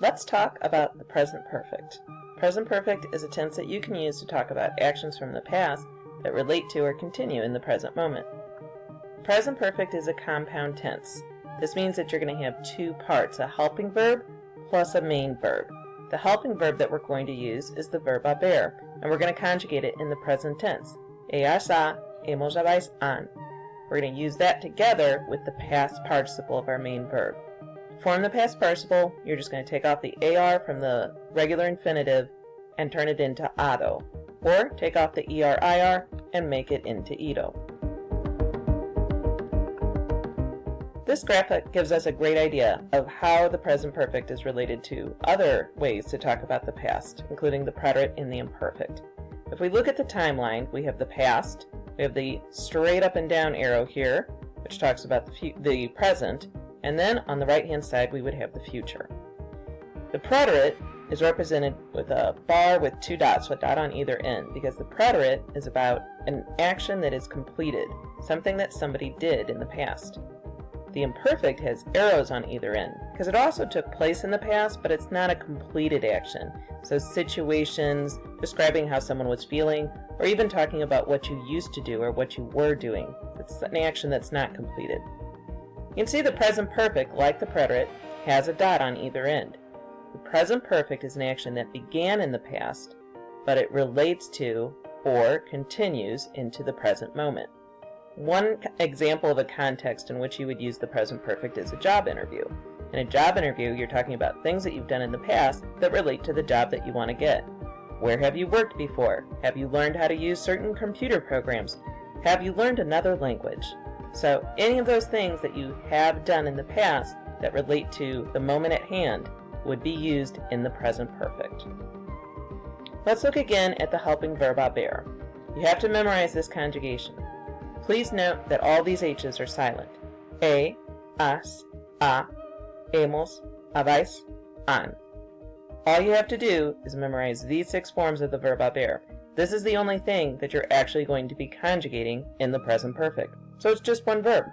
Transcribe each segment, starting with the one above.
Let's talk about the present perfect. Present perfect is a tense that you can use to talk about actions from the past that relate to or continue in the present moment. Present perfect is a compound tense. This means that you're going to have two parts, a helping verb plus a main verb. The helping verb that we're going to use is the verb haber, and we're going to conjugate it in the present tense. Ellas ha, hemos habéis han. We're going to use that together with the past participle of our main verb. To form the past participle, you're just going to take off the AR from the regular infinitive and turn it into ado, or take off the ER-IR and make it into ido. This graphic gives us a great idea of how the present perfect is related to other ways to talk about the past, including the preterite and the imperfect. If we look at the timeline, we have the past, we have the straight up and down arrow here, which talks about the present, and then on the right hand side we would have the future. The preterite is represented with a bar with two dots, a dot on either end, because the preterite is about an action that is completed, something that somebody did in the past. The imperfect has arrows on either end, because it also took place in the past, but it's not a completed action. So situations, describing how someone was feeling, or even talking about what you used to do or what you were doing. It's an action that's not completed. You can see the present perfect, like the preterite, has a dot on either end. The present perfect is an action that began in the past, but it relates to or continues into the present moment. One example of a context in which you would use the present perfect is a job interview. In a job interview, you're talking about things that you've done in the past that relate to the job that you want to get. Where have you worked before? Have you learned how to use certain computer programs? Have you learned another language? So any of those things that you have done in the past that relate to the moment at hand would be used in the present perfect. Let's look again at the helping verb haber. You have to memorize this conjugation. Please note that all these H's are silent. He, has, ha, hemos, habéis, han. All you have to do is memorize these 6 forms of the verb haber. This is the only thing that you're actually going to be conjugating in the present perfect. So it's just one verb.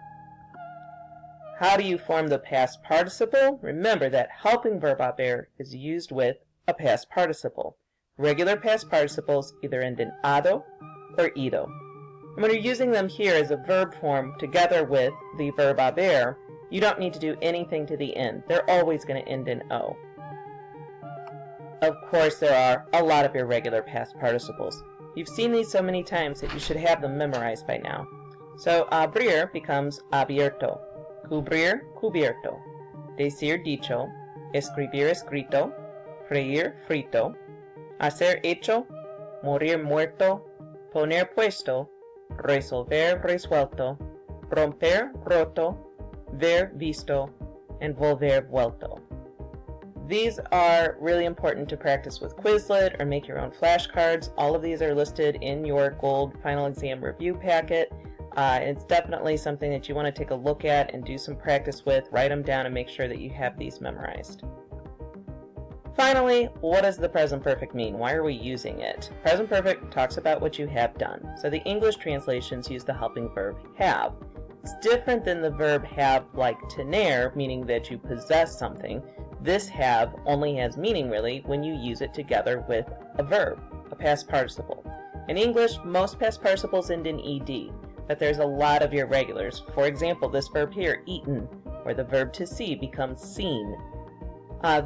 How do you form the past participle? Remember that helping verb haber is used with a past participle. Regular past participles either end in ado or ido. And when you're using them here as a verb form together with the verb haber, you don't need to do anything to the end. They're always going to end in o. Of course, there are a lot of irregular past participles. You've seen these so many times that you should have them memorized by now. So abrir becomes abierto, cubrir, cubierto, decir, dicho, escribir, escrito, freír, frito, hacer, hecho, morir, muerto, poner, puesto, resolver, resuelto, romper, roto, ver, visto, and volver, vuelto. These are really important to practice with Quizlet or make your own flashcards. All of these are listed in your gold final exam review packet. It's definitely something that you want to take a look at and do some practice with. Write them down and make sure that you have these memorized. Finally, what does the present perfect mean? Why are we using it? Present perfect talks about what you have done. So the English translations use the helping verb have. It's different than the verb have like tener, meaning that you possess something. This have only has meaning really when you use it together with a verb, a past participle. In English, most past participles end in ed, but there's a lot of irregulars. For example, this verb here, eaten, where the verb to see becomes seen.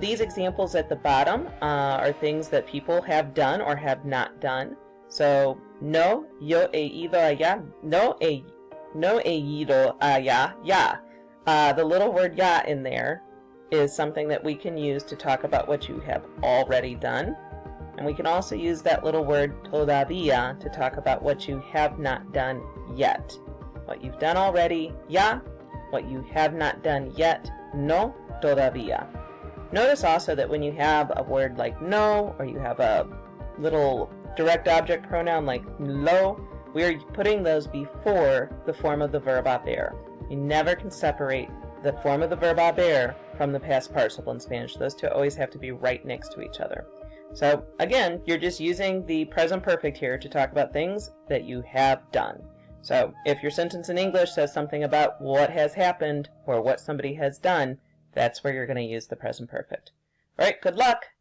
These examples at the bottom are things that people have done or have not done. So, no, yo he ido allá, no he ido allá, ya. The little word ya in there is something that we can use to talk about what you have already done. And we can also use that little word todavía to talk about what you have not done yet. What you've done already, ya. What you have not done yet, no todavía. Notice also that when you have a word like no, or you have a little direct object pronoun like lo, we are putting those before the form of the verb haber. You never can separate the form of the verb haber from the past participle in Spanish. Those two always have to be right next to each other. So again, you're just using the present perfect here to talk about things that you have done. So if your sentence in English says something about what has happened or what somebody has done, that's where you're going to use the present perfect. All right, good luck!